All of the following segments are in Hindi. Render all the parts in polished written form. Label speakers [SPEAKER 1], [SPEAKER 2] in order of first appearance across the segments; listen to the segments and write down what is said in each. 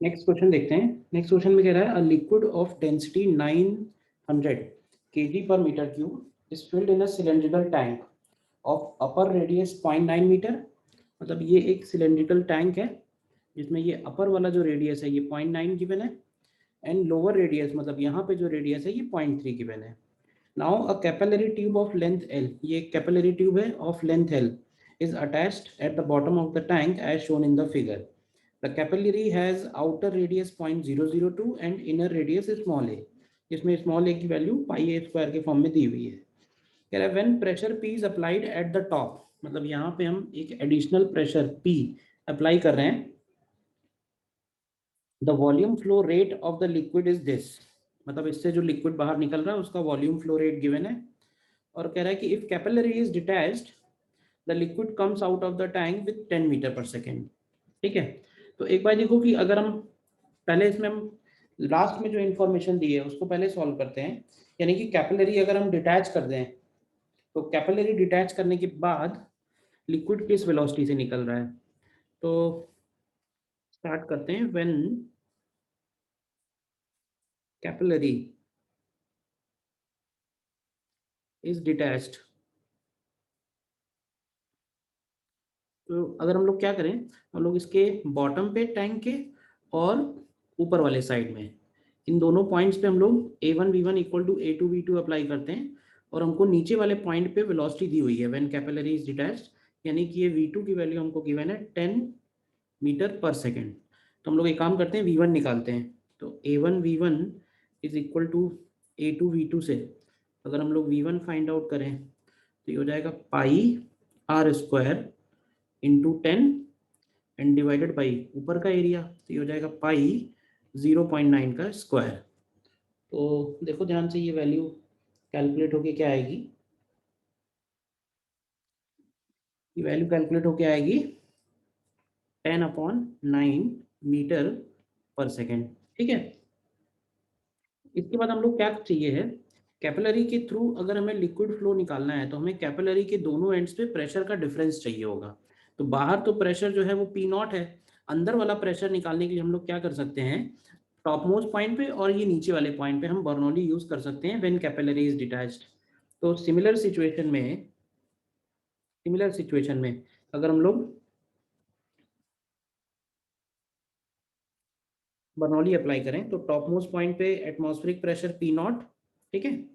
[SPEAKER 1] नेक्स्ट क्वेश्चन देखते हैं। नेक्स्ट क्वेश्चन में कह रहा है a liquid of density 900 kg per meter cube is filled in a cylindrical tank of upper radius 0.9 metre. मतलब ये एक सिलेंड्रिकल टैंक है जिसमें ये अपर वाला जो रेडियस है ये 0.9 गिवन है एंड लोअर रेडियस मतलब यहाँ पे जो रेडियस है ये 0.3 गिवन है। Now a capillary tube of length L, ये कैपिलरी ट्यूब है of length L is attached at the bottom of the tank as shown in the figure. The capillary has outer radius 0.002 and inner radius small a, जिसमें स्मॉल ए की वैल्यू पाई ए स्क्वायर के फॉर्म में दी हुई है। कह रहा है when pressure P is applied at the top, मतलब यहाँ पे हम एक एडिशनल प्रेशर पी अप्लाई कर रहे हैं। The volume flow rate of the liquid is this, मतलब इससे जो लिक्विड बाहर निकल रहा है उसका वॉल्यूम फ्लो रेट गिवन है। और कह रहा है कि if capillary is detached the liquid comes out of the tank with 10 metre per second. ठीक है, तो एक बार देखो कि अगर हम पहले इसमें हम लास्ट में जो इन्फॉर्मेशन दी है उसको पहले सॉल्व करते हैं। यानी कि कैपिलरी अगर हम डिटैच कर दें तो कैपिलरी डिटैच करने के बाद लिक्विड किस वेलोसिटी से निकल रहा है, तो स्टार्ट करते हैं। व्हेन कैपिलरी इज डिटैच्ड, तो अगर हम लोग क्या करें, हम लोग इसके बॉटम पे टैंक के और ऊपर वाले साइड में इन दोनों पॉइंट्स पे हम लोग a1 v1 equal to a2 v2 apply करते हैं और हमको नीचे वाले पॉइंट पे वेलोसिटी दी हुई है व्हेन कैपिलरी इज डिटैच्ड, यानी कि ये v2 की वैल्यू हमको गिवन है 10 मीटर पर सेकेंड। तो हम लोग एक काम करते हैं v1 निकालते हैं। तो a1 v1 is equal to a2 v2 से अगर हम लोग v1 फाइंड आउट करें तो ये हो जाएगा pi R square into 10 and divided by ऊपर का एरिया, तो ये हो जाएगा पाई 0.9 का स्क्वायर। तो देखो ध्यान से ये वैल्यू कैलकुलेट होके क्या आएगी, ये वैल्यू कैलकुलेट होके आएगी 10/9 मीटर पर सेकेंड। ठीक है, इसके बाद हम लोग क्या चाहिए है, कैपिलरी के थ्रू अगर हमें लिक्विड फ्लो निकालना है तो हमें कैपिलरी के दोनों एंड्स पे प्रेशर का डिफरेंस चाहिए होगा। तो बाहर तो प्रेशर जो है वो पी नॉट है, अंदर वाला प्रेशर निकालने के लिए हम लोग क्या कर सकते हैं, टॉप मोस्ट पॉइंट पे और ये नीचे वाले पॉइंट पे हम बर्नौली यूज कर सकते हैं व्हेन कैपिलरी इज डिटैच्ड। तो सिमिलर सिचुएशन में अगर हम लोग बर्नौली अप्लाई करें तो टॉप मोस्ट पॉइंट पे एटमॉस्फेरिक प्रेशर पी नॉट, ठीक है,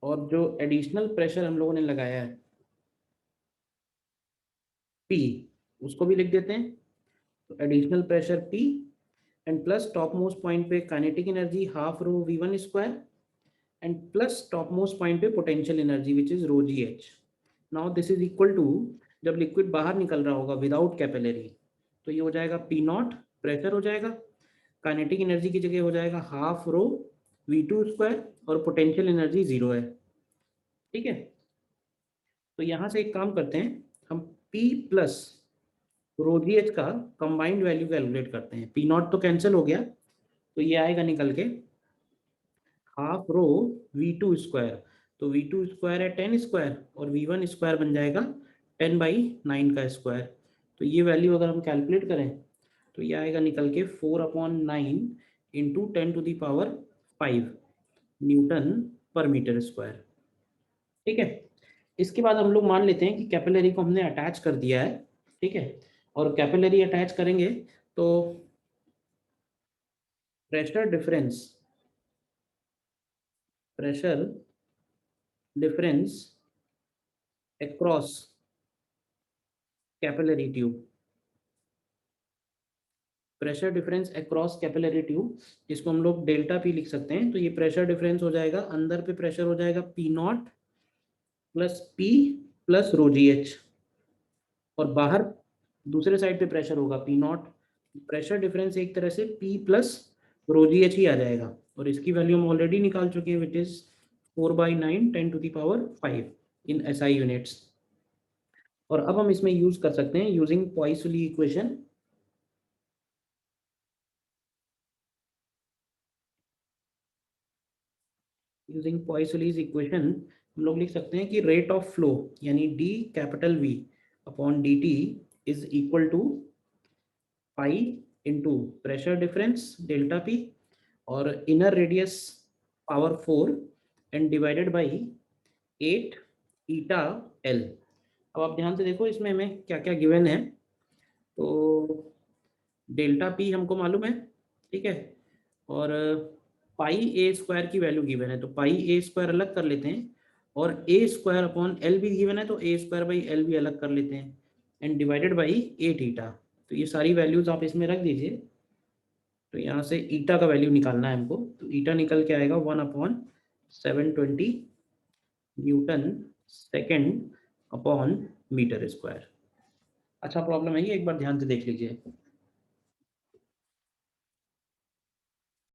[SPEAKER 1] और जो एडिशनल प्रेशर हम लोगों ने लगाया है P, उसको भी लिख देते हैं। तो additional pressure P and plus top most point पे kinetic energy half rho v1 square and plus top most point पे potential energy which is rho G H. Now this is equal to, जब लिक्विड बाहर निकल रहा होगा विदाउट कैपिलरी तो ये हो जाएगा पी नॉट प्रेशर हो जाएगा, काइनेटिक एनर्जी की जगह हो जाएगा हाफ रो v2 स्क्वायर और पोटेंशियल एनर्जी 0 है। ठीक है, तो यहाँ से एक काम करते हैं, हम P plus rho G H का कंबाइंड वैल्यू कैलकुलेट करते हैं। पी नॉट तो कैंसिल हो गया तो ये आएगा निकल के हाफ रो v2 स्क्वायर, तो v2 स्क्वायर है 10 स्क्वायर और v1 स्क्वायर बन जाएगा 10/9 का स्क्वायर। तो ये वैल्यू अगर हम कैलकुलेट करें तो ये आएगा निकल के 4/9 इंटू 10⁵ न्यूटन पर मीटर स्क्वायर। ठीक है, इसके बाद हम लोग मान लेते हैं कि कैपिलरी को हमने अटैच कर दिया है। ठीक है, और कैपिलरी अटैच करेंगे तो pressure difference across capillary tube, pressure difference across capillary tube जिसको हम लोग डेल्टा पी लिख सकते हैं। तो ये प्रेशर डिफरेंस हो जाएगा, अंदर पे प्रेशर हो जाएगा P not plus P plus rho G H, और बाहर दूसरे साइड पे प्रेशर होगा पी नॉट। प्रेशर डिफरेंस एक तरह से P plus rho G H ही आ जाएगा और इसकी वैल्यू हम ऑलरेडी निकाल चुके हैं which is 4/9 10⁵ in SI units. और अब हम इसमें यूज कर सकते हैं using Poiseuille equation. Using Poiseuille's equation हम लोग लिख सकते हैं कि रेट ऑफ फ्लो यानी D capital V upon D T is equal to pi into pressure difference delta P और inner radius power 4 and divided by 8 eta L. अब आप ध्यान से देखो इसमें हमें क्या क्या गिवन है। तो डेल्टा पी हमको मालूम है, ठीक है, और पाई ए स्क्वायर की वैल्यू गिवन है, तो पाई ए स्क्वायर अलग कर लेते हैं और ए स्क्वायर अपॉन एल भी गिवन है, तो ए स्क्वायर बाई एल भी अलग कर लेते हैं एंड डिवाइडेड बाई 8 ईटा। तो ये सारी वैल्यूज आप इसमें रख दीजिए। तो यहाँ से ईटा का वैल्यू निकालना है हमको, तो ईटा निकल के आएगा 1/720 newton second upon metre square. अच्छा प्रॉब्लम है ये, एक बार ध्यान से देख लीजिए।